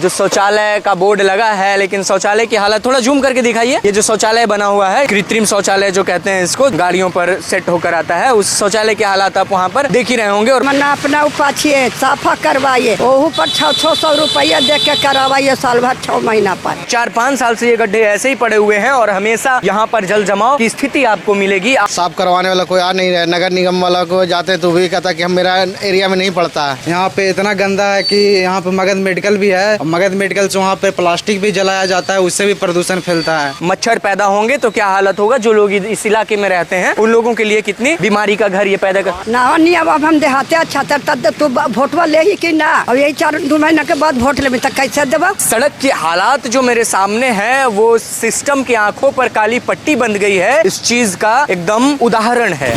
जो शौचालय का बोर्ड लगा है, लेकिन शौचालय की हालत थोड़ा जूम करके दिखाइए। ये जो शौचालय बना हुआ है, कृत्रिम शौचालय जो कहते हैं इसको, गाड़ियों पर सेट होकर आता है, उस शौचालय के हालात आप वहाँ पर देख ही रहे होंगे। और मना अपना उपाछिए साफा करवाइए, ओहू पर 600 रुपया दे के करवाइए साल भर 6 महीना पर। 4-5 साल से ये गड्ढे ऐसे ही पड़े हुए हैं और हमेशा यहाँ पर जल जमाव की स्थिति आपको मिलेगी। साफ करवाने वाला कोई आ नहीं रहा है। नगर निगम वाला को जाते तो भी कहता कि हम मेरा एरिया में नहीं पड़ता है। यहाँ पे इतना गंदा है कि यहाँ पे मगध मेडिकल भी है। मगध मेडिकल से वहाँ पे प्लास्टिक भी जलाया जाता है, उससे भी प्रदूषण फैलता है। मच्छर पैदा होंगे तो क्या हालत होगा। जो लोग इस इलाके में रहते हैं उन लोगों के लिए कितनी बीमारी का घर ये पैदा कर ना नहीं। अब हम देहाते अच्छा तब तू वोटवा ले ही कि ना। अब यही 4-2 महीना के बाद वोट ले तक कैसे देवा। सड़क के हालात जो मेरे सामने है वो सिस्टम की आंखों पर काली पट्टी बंध गई है, इस चीज का एकदम उदाहरण है।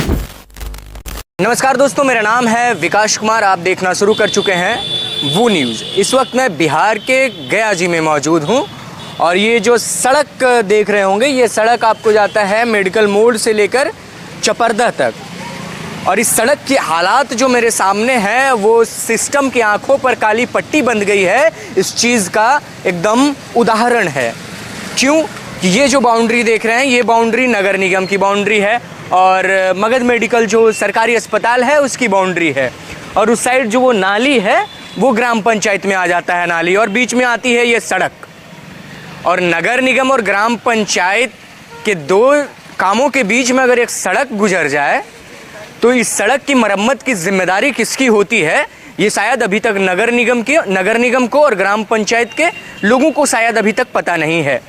नमस्कार दोस्तों, मेरा नाम है विकास कुमार। आप देखना शुरू कर चुके हैं वो न्यूज़। इस वक्त मैं बिहार के गया जी में मौजूद हूँ और ये जो सड़क देख रहे होंगे, ये सड़क आपको जाता है मेडिकल मोड़ से लेकर चपरदा तक। और इस सड़क की हालात जो मेरे सामने है वो सिस्टम की आंखों पर काली पट्टी बंध गई है, इस चीज़ का एकदम उदाहरण है। क्यों? ये जो बाउंड्री देख रहे हैं, ये बाउंड्री नगर निगम की बाउंड्री है और मगध मेडिकल जो सरकारी अस्पताल है उसकी बाउंड्री है। और उस साइड जो वो नाली है वो ग्राम पंचायत में आ जाता है नाली, और बीच में आती है ये सड़क। और नगर निगम और ग्राम पंचायत के दो कामों के बीच में अगर एक सड़क गुजर जाए तो इस सड़क की मरम्मत की जिम्मेदारी किसकी होती है, ये शायद अभी तक नगर निगम को और ग्राम पंचायत के लोगों को शायद अभी तक पता नहीं है।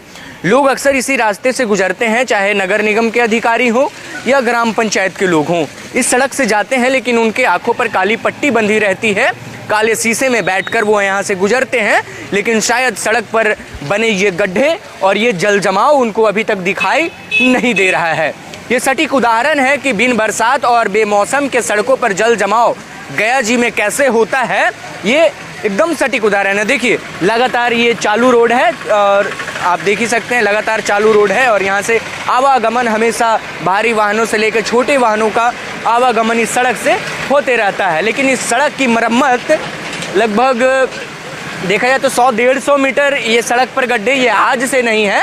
लोग अक्सर इसी रास्ते से गुजरते हैं, चाहे नगर निगम के अधिकारी हो या ग्राम पंचायत के लोग हों, इस सड़क से जाते हैं, लेकिन उनके आंखों पर काली पट्टी बंधी रहती है। काले शीशे में बैठकर वो यहाँ से गुजरते हैं, लेकिन शायद सड़क पर बने ये गड्ढे और ये जल जमाव उनको अभी तक दिखाई नहीं दे रहा है। ये सटीक उदाहरण है कि बिन बरसात और बेमौसम के सड़कों पर जल जमाव गया जी में कैसे होता है। ये एकदम सटीक उदाहरण है। देखिए, लगातार ये चालू रोड है और आप देख ही सकते हैं लगातार चालू रोड है और यहाँ से आवागमन हमेशा भारी वाहनों से लेकर छोटे वाहनों का आवागमन इस सड़क से होते रहता है। लेकिन इस सड़क की मरम्मत लगभग देखा जाए तो 100-150 मीटर ये सड़क पर गड्ढे ये आज से नहीं है।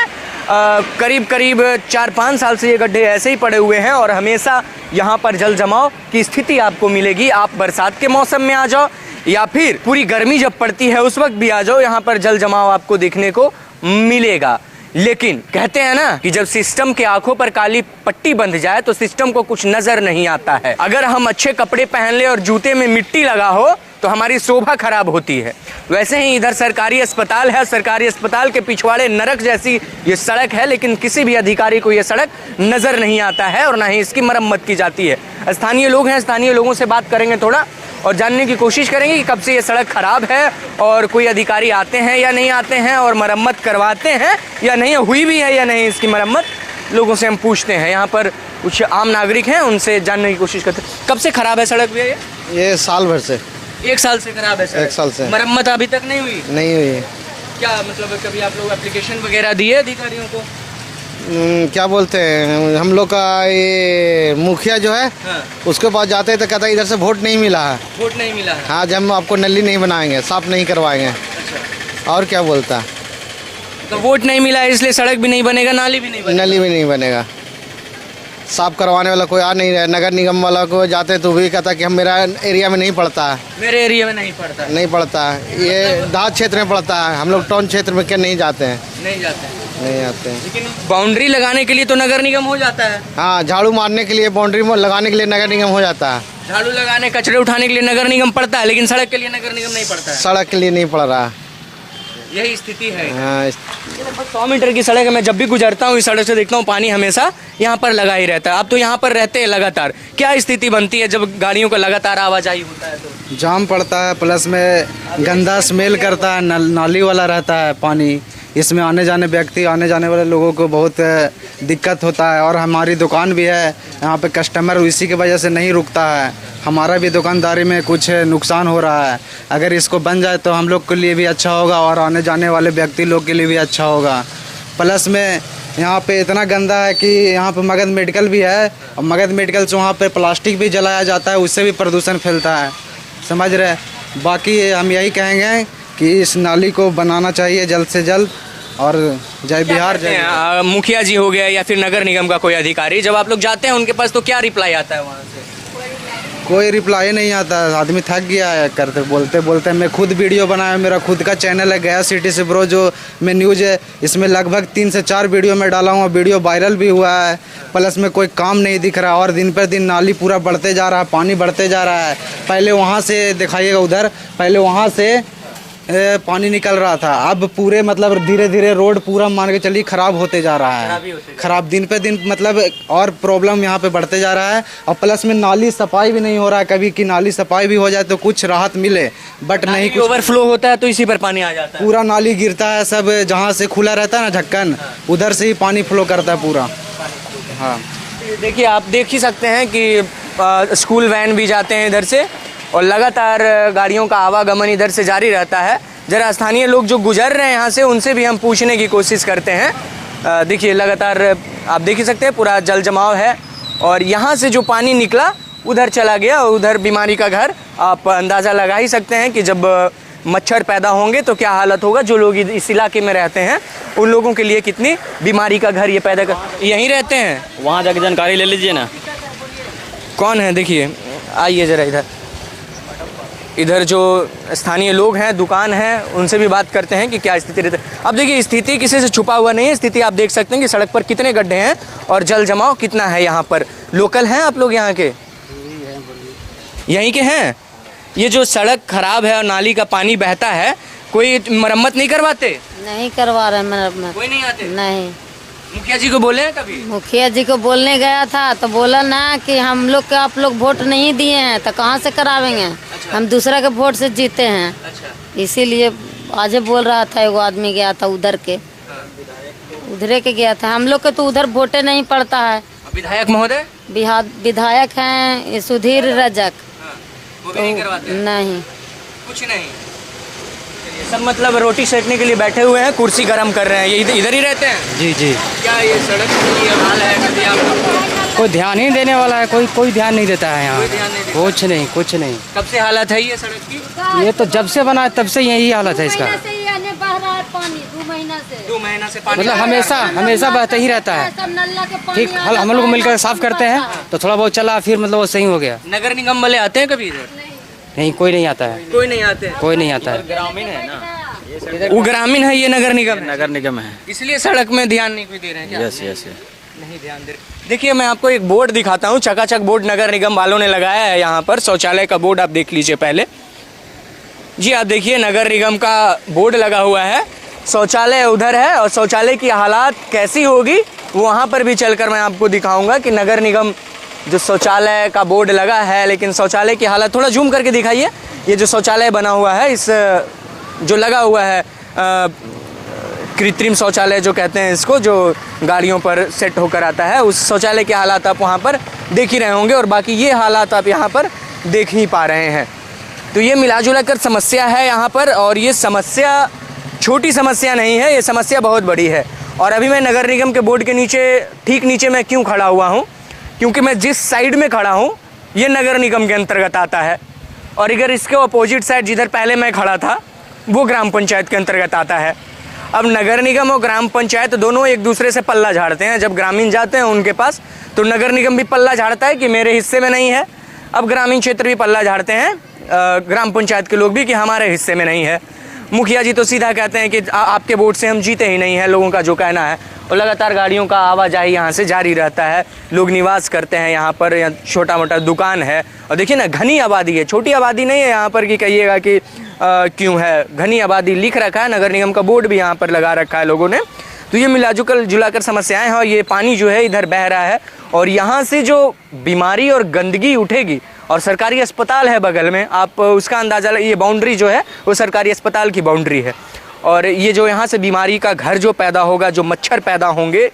करीब 4-5 साल से ये गड्ढे ऐसे ही पड़े हुए हैं और हमेशा यहाँ पर जल जमाव की स्थिति आपको मिलेगी। आप बरसात के मौसम में आ जाओ या फिर पूरी गर्मी जब पड़ती है उस वक्त भी आ जाओ, यहाँ पर जल जमाव आपको देखने को मिलेगा। लेकिन कहते हैं ना कि जब सिस्टम के आंखों पर काली पट्टी बंध जाए तो सिस्टम को कुछ नजर नहीं आता है। अगर हम अच्छे कपड़े पहन ले और जूते में मिट्टी लगा हो तो हमारी शोभा खराब होती है। वैसे ही इधर सरकारी अस्पताल है, सरकारी अस्पताल के पिछवाड़े नरक जैसी ये सड़क है, लेकिन किसी भी अधिकारी को ये सड़क नजर नहीं आता है और ना ही इसकी मरम्मत की जाती है। स्थानीय लोग हैं, स्थानीय लोगों से बात करेंगे थोड़ा और जानने की कोशिश करेंगे कि कब से ये सड़क खराब है और कोई अधिकारी आते हैं या नहीं आते हैं और मरम्मत करवाते हैं या नहीं, हुई भी है या नहीं इसकी मरम्मत। लोगों से हम पूछते हैं, यहाँ पर कुछ आम नागरिक हैं, उनसे जानने की कोशिश करते हैं। कब से खराब है सड़क भैया? ये साल भर से। 1 साल से खराब है सड़क? 1 साल से। मरम्मत अभी तक नहीं हुई? नहीं हुई। क्या मतलब कभी आप लोग एप्लीकेशन वगैरह दिए अधिकारियों को? क्या बोलते हैं, हम लोग का ये मुखिया जो है हाँ। उसके पास जाते हैं तो कहता है इधर से वोट नहीं मिला है। वोट नहीं मिला है? हाँ, जब हम आपको नली नहीं बनाएंगे, साफ नहीं करवाएंगे। अच्छा। और क्या बोलता है, तो वोट नहीं मिला है इसलिए सड़क भी नहीं बनेगा, नाली भी नहीं बनेगा? नली भी नहीं बनेगा। साफ करवाने वाला कोई आ नहीं रहा है। नगर निगम वाला को जाते तो भी कहता कि हम मेरा एरिया में नहीं पड़ता है। मेरे एरिया में नहीं पड़ता? नहीं पड़ता है, ये देहात क्षेत्र में पड़ता है। हम लोग टाउन क्षेत्र में क्या नहीं जाते हैं? नहीं जाते हैं। नहीं आते हैं। लेकिन बाउंड्री लगाने के लिए तो नगर निगम हो जाता है। हाँ, झाड़ू मारने के लिए, बाउंड्री लगाने के लिए नगर निगम हो जाता है। झाड़ू लगाने, कचरे उठाने के लिए नगर निगम पड़ता है, लेकिन सड़क के लिए नगर निगम नहीं पड़ता है। सड़क के लिए नहीं पड़ रहा। यही स्थिति है। हाँ, 100 मीटर की सड़क है। मैं जब भी गुजरता हूँ इस सड़क से देखता हूँ पानी हमेशा यहाँ पर लगा ही रहता है। आप तो यहाँ पर रहते हैं लगातार, क्या स्थिति बनती है जब गाड़ियों का लगातार आवाजाही होता है? तो जाम पड़ता है, प्लस में गंदा स्मेल करता है, नाली वाला रहता है पानी। इसमें आने जाने वाले लोगों को बहुत दिक्कत होता है। और हमारी दुकान भी है यहाँ पे, कस्टमर इसी की वजह से नहीं रुकता है। हमारा भी दुकानदारी में कुछ नुकसान हो रहा है। अगर इसको बन जाए तो हम लोग के लिए भी अच्छा होगा और आने जाने वाले व्यक्ति लोग के लिए भी अच्छा होगा। प्लस में यहाँ पे इतना गंदा है कि यहाँ पे मगध मेडिकल भी है और मगध मेडिकल से वहाँ पे प्लास्टिक भी जलाया जाता है, उससे भी प्रदूषण फैलता है, समझ रहे। बाकी हम यही कहेंगे कि इस नाली को बनाना चाहिए जल्द से जल्द। और जय बिहार जय बिहार। मुखिया जी हो गया या फिर नगर निगम का कोई अधिकारी, जब आप लोग जाते हैं उनके पास तो क्या रिप्लाई आता है वहाँ से? कोई रिप्लाई नहीं आता, आदमी थक गया है करते बोलते बोलते। मैं खुद वीडियो बनाया, मेरा खुद का चैनल है गया सिटी से ब्रो, जो मैं न्यूज़ है इसमें लगभग 3 से 4 वीडियो में डाला हूँ, वीडियो वायरल भी हुआ है। प्लस में कोई काम नहीं दिख रहा और दिन पर दिन नाली पूरा बढ़ते जा रहा है, पानी बढ़ते जा रहा है। पहले वहाँ से दिखाइएगा उधर, पहले वहाँ से पानी निकल रहा था, अब पूरे मतलब धीरे धीरे रोड पूरा मान के चलिए खराब होते जा रहा है, खराब दिन पे दिन मतलब और प्रॉब्लम यहाँ पे बढ़ते जा रहा है। और प्लस में नाली सफाई भी नहीं हो रहा है, कभी की नाली सफाई भी हो जाए तो कुछ राहत मिले, बट नहीं, कुछ ओवरफ्लो होता है तो इसी पर पानी आ जाता है। पूरा नाली गिरता है, सब जहाँ से खुला रहता है ना ढक्कन, उधर से ही पानी फ्लो करता है पूरा। हाँ देखिए, आप देख ही सकते हैं कि स्कूल वैन भी जाते हैं इधर से और लगातार गाड़ियों का आवागमन इधर से जारी रहता है। ज़रा स्थानीय लोग जो गुजर रहे हैं यहाँ से उनसे भी हम पूछने की कोशिश करते हैं। देखिए, लगातार आप देख ही सकते हैं पूरा जल जमाव है और यहाँ से जो पानी निकला उधर चला गया और उधर बीमारी का घर। आप अंदाज़ा लगा ही सकते हैं कि जब मच्छर पैदा होंगे तो क्या हालत होगा। जो लोग इस इलाके में रहते हैं उन लोगों के लिए कितनी बीमारी का घर ये पैदा कर। यहीं रहते हैं, वहाँ जाके जानकारी ले लीजिए ना। कौन है? देखिए, आइए ज़रा इधर जो स्थानीय लोग हैं, दुकान है, उनसे भी बात करते हैं कि क्या स्थिति रहती है। अब देखिए, स्थिति किसी से छुपा हुआ नहीं है, स्थिति आप देख सकते हैं कि सड़क पर कितने गड्ढे हैं और जल जमाव कितना है यहाँ पर। लोकल हैं आप लोग यहाँ के? यहीं के हैं। ये जो सड़क खराब है और नाली का पानी बहता है, कोई मरम्मत नहीं करवाते? नहीं करवा रहे मरम्मत। कोई नहीं आते? नहीं। मुखिया जी को बोले हैं कभी? मुखिया जी को बोलने गया था तो बोला ना कि हम लोग के आप लोग वोट नहीं दिए हैं तो कहाँ से करावेंगे। अच्छा। हम दूसरा के वोट से जीते हैं। अच्छा। इसीलिए आज बोल रहा था, एगो आदमी गया था उधर के, उधरे के गया था। हम लोग के तो उधर वोटे नहीं पड़ता है। विधायक महोदय? विधायक हैं सुधीर रजक। वो भी नहीं करवाते? नहीं, कुछ नहीं। सब मतलब रोटी सेकने के लिए बैठे हुए हैं, कुर्सी गर्म कर रहे हैं। ये इधर ही रहते हैं? जी जी। क्या ये सड़क की ये हाल है? कभी आप कोई ध्यान ही देने वाला है, कोई ध्यान नहीं देता है यहाँ। कोई ध्यान नहीं देता? कुछ नहीं। कब से हालत है ये सड़क की? ये तो जब से बना है तब से यही हालत है इसका। पानी 2 महीना से। 2 महीना से पानी मतलब हमेशा बहता ही रहता है। ठीक, हम लोग मिलकर साफ करते हैं तो थोड़ा बहुत चला, फिर मतलब वो सही हो गया। नगर निगम वाले आते हैं कभी इधर? नहीं, कोई नहीं आता है। कोई नहीं आते? कोई नहीं आता है। ग्रामीण है ना, वो ग्रामीण है, ये नगर निगम है। नगर निगम है। इसलिए सड़क में ध्यान नहीं कोई दे रहे हैं क्या? यस। नहीं ध्यान दे रहे। देखिए, मैं आपको एक बोर्ड दिखाता हूँ, चकाचक बोर्ड नगर निगम वालों ने लगाया है यहाँ पर। शौचालय का बोर्ड आप देख लीजिए पहले जी। आप देखिए, नगर निगम का बोर्ड लगा हुआ है, शौचालय उधर है और शौचालय की हालात कैसी होगी वहाँ पर भी चलकर मैं आपको दिखाऊंगा कि नगर निगम जो शौचालय का बोर्ड लगा है, लेकिन शौचालय की हालत थोड़ा जूम करके दिखाइए। ये जो शौचालय बना हुआ है, इस जो लगा हुआ है कृत्रिम शौचालय जो कहते हैं इसको, जो गाड़ियों पर सेट होकर आता है, उस शौचालय के हालात आप वहाँ पर देख ही रहे होंगे और बाकी ये हालात आप यहाँ पर देख ही पा रहे हैं। तो ये मिला जुला कर समस्या है यहाँ पर और ये समस्या छोटी समस्या नहीं है, ये समस्या बहुत बड़ी है। और अभी मैं नगर निगम के बोर्ड के नीचे, ठीक नीचे मैं क्यों खड़ा हुआ हूँ, क्योंकि मैं जिस साइड में खड़ा हूँ ये नगर निगम के अंतर्गत आता है और अगर इसके अपोजिट साइड जिधर पहले मैं खड़ा था वो ग्राम पंचायत के अंतर्गत आता है। अब नगर निगम और ग्राम पंचायत दोनों एक दूसरे से पल्ला झाड़ते हैं। जब ग्रामीण जाते हैं उनके पास तो नगर निगम भी पल्ला झाड़ता है कि मेरे हिस्से में नहीं है। अब ग्रामीण क्षेत्र भी पल्ला झाड़ते हैं, ग्राम पंचायत के लोग भी, कि हमारे हिस्से में नहीं है। मुखिया जी तो सीधा कहते हैं कि आपके वोट से हम जीते ही नहीं हैं, लोगों का जो कहना है। और लगातार गाड़ियों का आवाजाही यहाँ से जारी रहता है, लोग निवास करते हैं यहाँ पर, या छोटा मोटा दुकान है। और देखिए ना, घनी आबादी है, छोटी आबादी नहीं है यहाँ पर कि कहिएगा कि क्यों है। घनी आबादी लिख रखा है, नगर निगम का बोर्ड भी यहाँ पर लगा रखा है लोगों ने। तो ये मिला जुलाकर समस्याएं हैं और ये पानी जो है इधर बह रहा है और यहाँ से जो बीमारी और गंदगी उठेगी, और सरकारी अस्पताल है बगल में, आप उसका अंदाज़ा, ये बाउंड्री जो है वो सरकारी अस्पताल की बाउंड्री है। और ये जो यहाँ से बीमारी का घर जो पैदा होगा, जो मच्छर पैदा होंगे,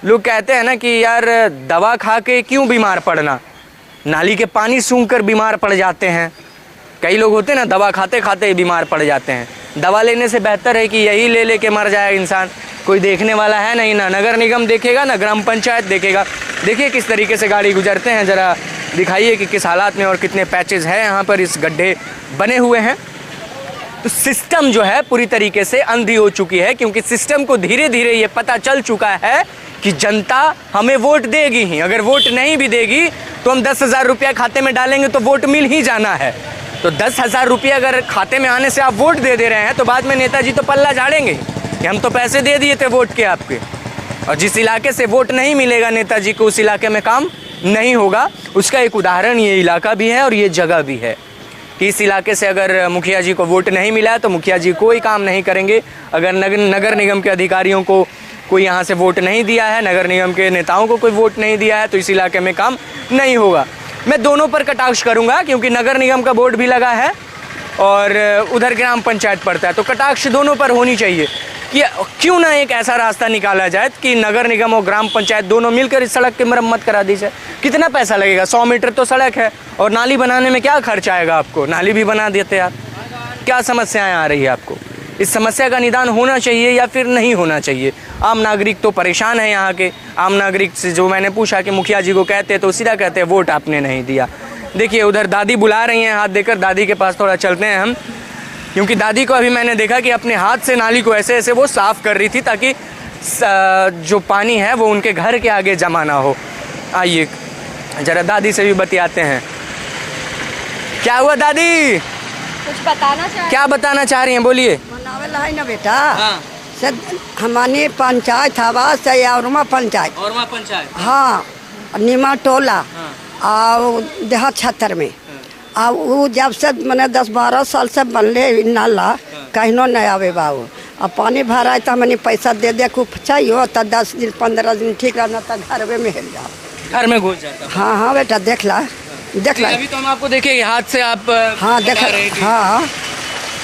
लोग कहते हैं ना कि यार दवा खा के क्यों बीमार पड़ना, नाली के पानी सूंघ कर बीमार पड़ जाते हैं। कई लोग होते हैं ना, दवा खाते खाते ही बीमार पड़ जाते हैं। दवा लेने से बेहतर है कि यही ले लेके मर जाए इंसान। कोई देखने वाला है नहीं, ना नगर निगम देखेगा ना ग्राम पंचायत देखेगा। देखिए किस तरीके से गाड़ी गुजरते हैं, ज़रा दिखाइए कि किस हालात में और कितने पैचेस हैं यहाँ पर, इस गड्ढे बने हुए हैं। तो सिस्टम जो है पूरी तरीके से अंधी हो चुकी है, क्योंकि सिस्टम को धीरे धीरे ये पता चल चुका है कि जनता हमें वोट देगी ही। अगर वोट नहीं भी देगी तो हम 10,000 रुपया खाते में डालेंगे तो वोट मिल ही जाना है। तो 10,000 रुपया अगर खाते में आने से आप वोट दे रहे हैं तो बाद में नेताजी तो पल्ला झाड़ेंगे कि हम तो पैसे दे दिए थे वोट के आपके। और जिस इलाके से वोट नहीं मिलेगा नेताजी को, उस इलाके में काम नहीं होगा। उसका एक उदाहरण ये इलाका भी है और ये जगह भी है कि इस इलाके से अगर मुखिया जी को वोट नहीं मिला है तो मुखिया जी कोई काम नहीं करेंगे। अगर नगर निगम के अधिकारियों को कोई यहाँ से वोट नहीं दिया है, नगर निगम के नेताओं को कोई वोट नहीं दिया है, तो इस इलाके में काम नहीं होगा। मैं दोनों पर कटाक्ष करूँगा, क्योंकि नगर निगम का बोर्ड भी लगा है और उधर ग्राम पंचायत पड़ता है, तो कटाक्ष दोनों पर होनी चाहिए कि क्यों ना एक ऐसा रास्ता निकाला जाए कि नगर निगम और ग्राम पंचायत दोनों मिलकर इस सड़क की मरम्मत करा दी जाए। कितना पैसा लगेगा? 100 मीटर तो सड़क है और नाली बनाने में क्या खर्च आएगा आपको? नाली भी बना देते आप। क्या समस्याएं आ रही है आपको? इस समस्या का निदान होना चाहिए या फिर नहीं होना चाहिए? आम नागरिक तो परेशान है। यहाँ के आम नागरिक से जो मैंने पूछा कि मुखिया जी को कहते तो सीधा कहते हैं वोट आपने नहीं दिया। देखिए उधर दादी बुला रही हैं हाथ देकर, दादी के पास थोड़ा चलते हैं हम, क्योंकि दादी को अभी मैंने देखा कि अपने हाथ से नाली को ऐसे ऐसे वो साफ़ कर रही थी ताकि जो पानी है वो उनके घर के आगे जमा ना हो। आइए ज़रा दादी से भी बतियाते हैं। क्या हुआ दादी? कुछ बताना चाहिए। क्या बताना चाह रही हैं, बोलिए। मनावेला है ना बेटा। सर हमारी पंचायत आवास है औरमा पंचायत। औरमा पंचायत। हाँ, नीमा टोला और देहात छतर में। और वो जब से मैंने 10-12 साल से बनले नाला कहीं नहीं आवे बाबू। अब पानी भरा है तो हमने पैसा दे दे खूब चाहिए तो 10 दिन 15 दिन ठीक रहना तो घर में हिल जाओ, घर में घुस जाता। हाँ हाँ बेटा देख ला देख ला। अभी तो हम आपको देखे हाथ से आप हाँ देख हाँ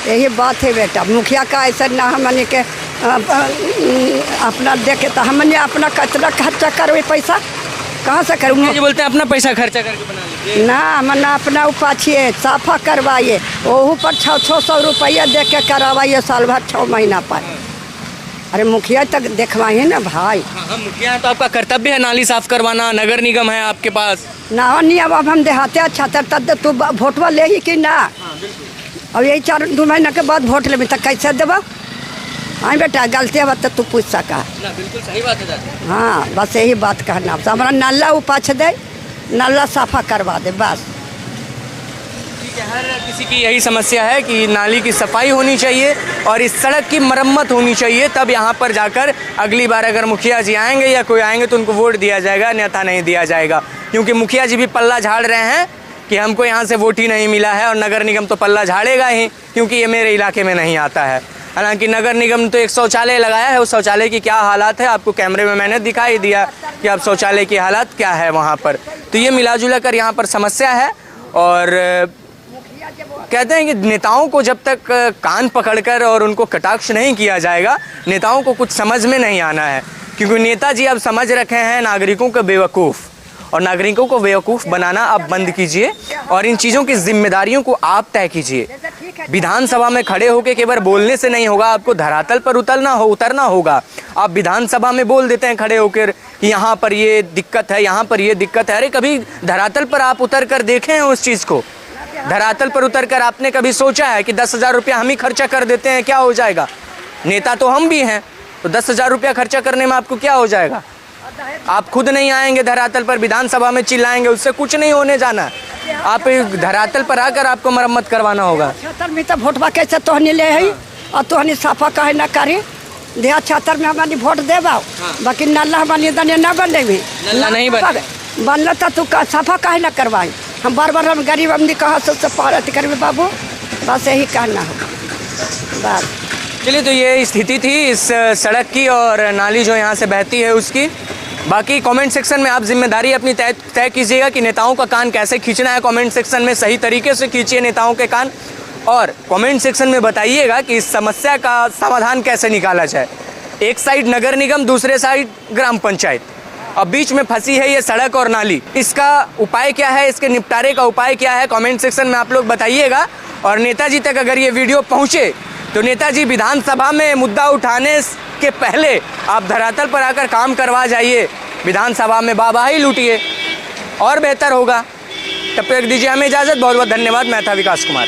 यही बात है बेटा। मुखिया का ऐसा ना हमने के अपना देखे तो हमने अपना कचरा खर्चा करवे पैसा कहाँ से करूँगा? जी बोलते हैं अपना पैसा खर्चा करके बना लीजिए। ना मना अपना उपाछिए साफा करवाइए, वह पर 600 रुपया दे के करवाइए साल भर 6 महीना पर। अरे मुखिया तक देखवाइए ना भाई। हाँ, मुखिया तो आपका कर्तव्य है नाली साफ करवाना, नगर निगम है आपके पास ना। नहीं अब हम देहाते अच्छा तब तू वोटवा ले ही कि ना? अब यही 4-2 महीना के बाद वोट ले तो कैसे देवा? हाँ बेटा गलती है तो तू पूछ सका। बिल्कुल सही बात है दादी। हाँ बस यही बात कहना हमारा नाला उपाछ दे, नाला साफा करवा दे बस। ठीक है, हर किसी की यही समस्या है कि नाली की सफाई होनी चाहिए और इस सड़क की मरम्मत होनी चाहिए, तब यहाँ पर जाकर अगली बार अगर मुखिया जी आएंगे या कोई आएंगे तो उनको वोट दिया जाएगा, अन्यथा नहीं दिया जाएगा। क्योंकि मुखिया जी भी पल्ला झाड़ रहे हैं कि हमको यहाँ से वोट ही नहीं मिला है, और नगर निगम तो पल्ला झाड़ेगा ही क्योंकि ये मेरे इलाके में नहीं आता है। हालांकि नगर निगम तो एक शौचालय लगाया है, उस शौचालय की क्या हालात है आपको कैमरे में मैंने दिखाई दिया कि अब शौचालय की हालत क्या है वहाँ पर। तो ये मिला जुला कर यहाँ पर समस्या है। और कहते हैं कि नेताओं को जब तक कान पकड़कर और उनको कटाक्ष नहीं किया जाएगा, नेताओं को कुछ समझ में नहीं आना है। क्योंकि नेताजी अब समझ रखे हैं नागरिकों को बेवकूफ़, और नागरिकों को बेवकूफ़ बनाना आप बंद कीजिए और इन चीज़ों की जिम्मेदारियों को आप तय कीजिए। विधानसभा में खड़े होकर केवल बोलने से नहीं होगा, आपको धरातल पर उतरना होगा। आप विधानसभा में बोल देते हैं खड़े होकर कि यहाँ पर ये दिक्कत है, यहाँ पर ये दिक्कत है। अरे कभी धरातल पर आप उतर कर देखें हैं उस चीज़ को? धरातल पर उतर कर आपने कभी सोचा है कि 10,000 रुपया हम ही खर्चा कर देते हैं क्या हो जाएगा? नेता तो हम भी हैं, तो 10,000 रुपया खर्चा करने में आपको क्या हो जाएगा? आप खुद नहीं आएंगे धरातल पर, विधानसभा में चिल्लाएंगे, उससे कुछ नहीं होने जाना। आप धरातल पर आकर आपको मरम्मत करवाना होगा। छतर में तो वोटवा कैसे तोहनी ले है और तोहनी साफा कहे ना करी? देहा छतर में हमारी वोट देवा, बाकी नाला हमारी दने ना बने भी नहीं बनल तो तू साफा कहे ना करवाई? हम बार हम गरीब आदमी कहाँ से पारत करवे बाबू? बस यही कहना है बस। चलिए, तो ये स्थिति थी इस सड़क की और नाली जो यहाँ से बहती है उसकी। बाकी कमेंट सेक्शन में आप जिम्मेदारी अपनी तय कीजिएगा कि नेताओं का कान कैसे खींचना है। कमेंट सेक्शन में सही तरीके से खींचिए नेताओं के कान, और कमेंट सेक्शन में बताइएगा कि इस समस्या का समाधान कैसे निकाला जाए। एक साइड नगर निगम, दूसरे साइड ग्राम पंचायत, अब बीच में फंसी है ये सड़क और नाली। इसका उपाय क्या है, इसके निपटारे का उपाय क्या है, कमेंट सेक्शन में आप लोग बताइएगा। और नेताजी तक अगर ये वीडियो पहुँचे तो नेताजी विधानसभा में मुद्दा उठाने के पहले आप धरातल पर आकर काम करवा जाइए, विधानसभा में वाहवाही लूटिए और बेहतर होगा। तब तक दीजिए हमें इजाज़त। बहुत बहुत धन्यवाद। मैं था विकास कुमार।